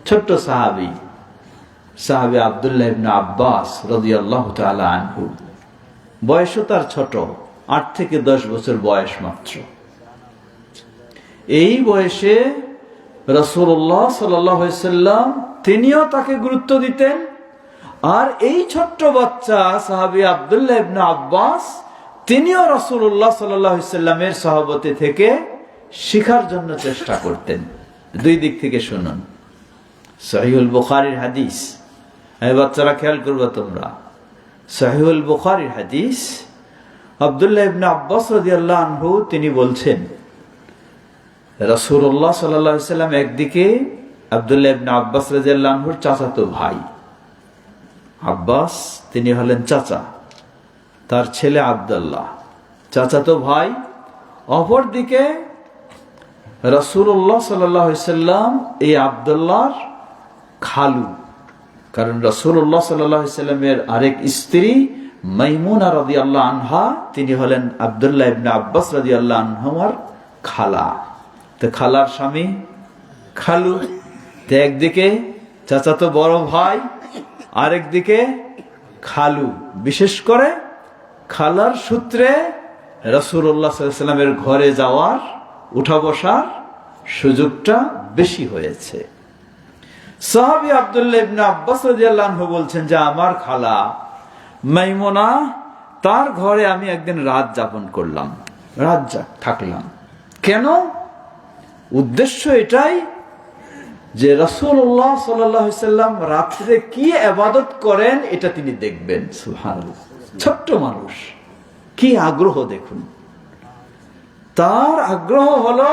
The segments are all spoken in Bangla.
ছোট্ট সাহাবী আব্দুল্লাহ ইবনে আব্বাস রাদিয়াল্লাহু তাআলা আনহু। বয়সও তার ছোট, 8 থেকে 10 বছর বয়স মাত্র। এই বয়সে রাসূলুল্লাহ সাল্লাল্লাহু আলাইহি সাল্লাম তিনিও তাকে গুরুত্ব দিতেন, আর এই ছোট্ট বাচ্চা সাহাবী আব্দুল্লাহ ইবনে আব্বাস তিনিও রাসূলুল্লাহ সাল্লাল্লাহু আলাইহি সাল্লামের সাহাবতে থেকে শিখার জন্য চেষ্টা করতেন। দুই দিক থেকে শুনুন। সহিহুল বুখারীর হাদিস, এই বাচ্চারা খেয়াল করবে তোমরা, সহিহুল বুখারীর হাদিস, আব্দুল্লাহ ইবনে আব্বাস রাদিয়াল্লাহু আনহু তিনি বলছেন, রাসূলুল্লাহ সাল্লাল্লাহু আলাইহি সাল্লাম একদিকে আব্দুল্লাহ ইবনে আব্বাস রাদিয়াল্লাহু আনহুর চাচাতো ভাই, আব্বাস তিনি হলেন চাচা, তার ছেলে আব্দুল্লাহ চাচাতো ভাই, অপরদিকে রাসূলুল্লাহ সাল্লাল্লাহু আলাইহি সাল্লাম এই আব্দুল্লাহর খালু, কারণ রাসূলুল্লাহ সাল্লাল্লাহু আলাইহি সাল্লামের আরেক স্ত্রী মাইমুনা রাদিয়াল্লাহু আনহা তিনি হলেন আব্দুল্লাহ ইবনে আব্বাস রাদিয়াল্লাহু আনহুর খালা। তো খালার স্বামী খালু, তো একদিকে চাচাতো বড় ভাই, আরেকদিকে খালু। বিশেষ করে খালার সূত্রে রাসূলুল্লাহ সাল্লাল্লাহু আলাইহি সাল্লামের ঘরে যাওয়ার, উঠা বসার সুযোগটা বেশি হয়েছে। সাহাবী আব্দুল্লাহ ইবনে আব্বাস রাদিয়াল্লাহু আনহু বলছেন যে আমার খালা মাইমুনা, তার ঘরে আমি একদিন রাত যাপন করলাম, থাকলাম। কেন? উদ্দেশ্য এটাই যে রাসূলুল্লাহ সাল্লাল্লাহু আলাইহি সাল্লাম রাত্রে কি ইবাদত করেন এটা তিনি দেখবেন। সুবহানাল্লাহ, ছোট্ট মানুষ, কি আগ্রহ দেখুন। তার আগ্রহ হলো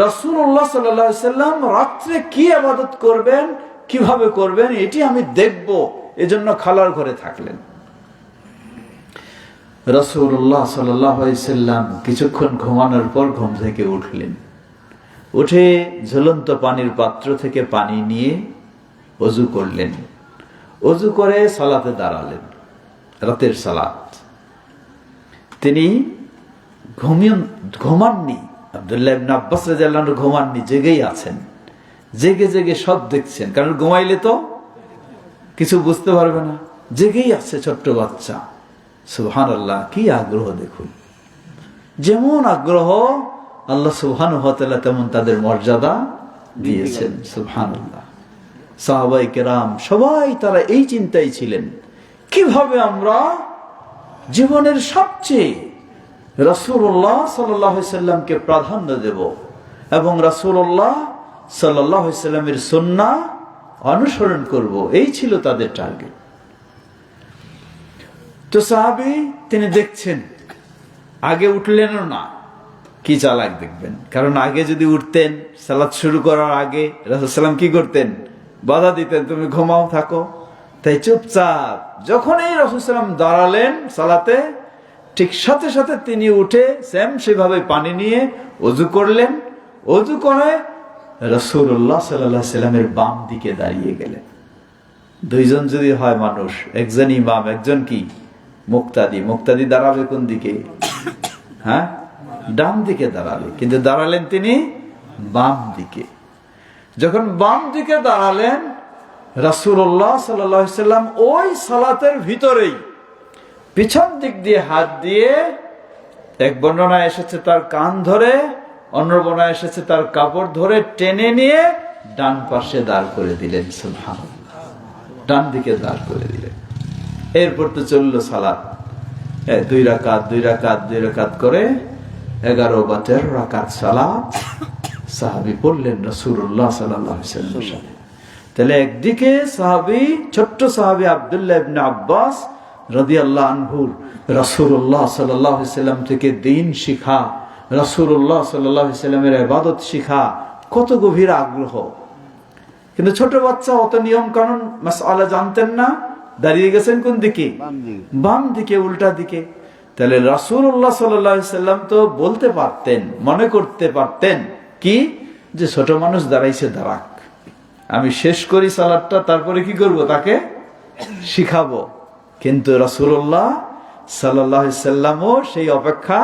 রাসূলুল্লাহ সাল্লাল্লাহু আলাইহি সাল্লাম রাত্রে কি ইবাদত করবেন, কিভাবে করবেন, এটি আমি দেখব, এজন্য খালার ঘরে থাকলেন। রাসূলুল্লাহ সাল্লাল্লাহু আলাইহি সাল্লাম কিছুক্ষণ ঘুমানোর পর ঘুম থেকে উঠলেন, উঠে ঝুলন্ত পানির পাত্র থেকে পানি নিয়ে ওযু করলেন, ওযু করে সালাতে দাঁড়ালেন, রাতের সালাত। তিনি ঘুমাননি, আব্দুল্লাহ ইবনে আব্বাস রাদিয়াল্লাহু আনহু ঘুমাননি, জেগেই আছেন, জেগে জেগে সব দেখছেন, কারণ ঘুমাইলে তো কিছু বুঝতে পারবে না, জেগেই আছে ছোট্ট বাচ্চা। সুবহানাল্লাহ, কি আগ্রহ দেখুন। যেমন আগ্রহ আল্লাহ সুবহানাহু ওয়া তাআলা তেমন তাদের মর্যাদা দিয়েছেন। সুবহানাল্লাহ, সাহাবায়ে কেরাম সবাই তারা এই চিন্তায় ছিলেন, কিভাবে আমরা জীবনের সবচেয়ে রাসূলুল্লাহ সাল্লাল্লাহু আলাইহি সাল্লামকে প্রাধান্য দেব এবং রাসূলুল্লাহ সাল্লাল্লাহু আলাইহি সাল্লামের সুন্নাহ অনুসরণ করব, এই ছিল তাদের টার্গেট। তো সাহাবী তিনি দেখছেন, আগে উঠলেনও না, কি চালাক দেখবেন, কারণ আগে যদি উঠতেন সালাত শুরু করার আগে রাসূল সাল্লাম কি করতেন, বাধা দিতেন, তুমি ঘুমাও থাকো। তাই চুপচাপ যখনই রাসূল সাল্লাম দাঁড়ালেন সালাতে, ঠিক সাথে সাথে তিনি উঠে সেভাবে পানি নিয়ে ওযু করলেন, ওযু করে রাসূলুল্লাহ সাল্লাল্লাহু আলাইহি সাল্লামের বাম দিকে দাঁড়িয়ে গেলেন। দুইজন যদি হয় মানুষ, একজন ইমাম, একজন কি মুক্তাদি, মুক্তাদি দাঁড়াবে কোন দিকে? হ্যাঁ, ডান দিকে দাঁড়াবে, কিন্তু দাঁড়ালেন তিনি বাম দিকে। যখন বাম দিকে দাঁড়ালেন, রাসূলুল্লাহ সাল্লাল্লাহু আলাইহি সাল্লাম ওই সালাতের ভিতরেই পিছন দিক দিয়ে হাত দিয়ে, এক বর্ণনায় এসেছে তার কান ধরে, অন্য বর্ণনায় এসেছে তার কাপড় ধরে টেনে নিয়ে ডান পাশে দাঁড় করে দিলেন। সুবহানাল্লাহ, ডান দিকে দাঁড় করে দিলেন। এরপর তো চললো সালাত, 2 রাকাত 2 রাকাত 2 রাকাত করে 11 বা 13 রাকাত সালাত সাহাবী পড়লেন রাসূলুল্লাহ সাল্লাল্লাহু আলাইহি ওয়াসাল্লামের সাথে। তাহলে একদিকে সাহাবী, ছোট্ট সাহাবী আব্দুল্লাহ ইবনে আব্বাস রাদিয়াল্লাহু আনহু রাসূলুল্লাহ সাল্লাল্লাহু আলাইহি ওয়াসাল্লাম থেকে দ্বীন শিখা, রাসূলুল্লাহ সাল্লাল্লাহু আলাইহি ওয়াসাল্লামের ইবাদত শিখা, কত গভীর আগ্রহ। কিন্তু ছোট বাচ্চা অত নিয়ম কানুন মাসআলা জানতেন না, দাঁড়িয়ে গেছেন কোন দিকে? বাম দিকে, উল্টা দিকে। তাহলে রাসূলুল্লাহ সাল্লাল্লাহু আলাইহি ওয়াসাল্লাম তো বলতে পারতেন, মনে করতে পারতেন কি, যে ছোট মানুষ দাঁড়াইছে, দাঁড়াক, আমি শেষ করি সালাতটা, তারপরে কি করব, তাকে শিখাবো। কিন্তু রাসূলুল্লাহ সাল্লাল্লাহু আলাইহি ওয়াসাল্লামও সেই অপেক্ষা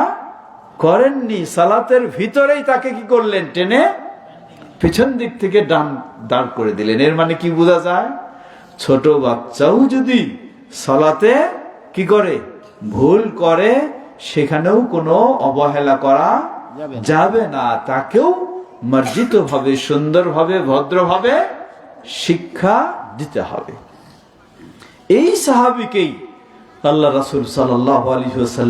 করেননি, সালাতের ভিতরেই তাকে কি করলেন, টেনে পেছন দিক থেকে ডান দাঁড় করে দিলেন। এর মানে কি বোঝা যায়? ছোট বাচ্চাও যদি সালাতে কি করে, ভুল করে, সেখানেও কোনো অবহেলা করা যাবে না। তাকেও মার্জিত ভাবে, সুন্দরভাবে, ভদ্রভাবে শিক্ষা দিতে হবে। এই সাহাবীকেই আল্লাহ রাসূল সাল্লাল্লাহু আলাইহি ওয়াসাল্লাম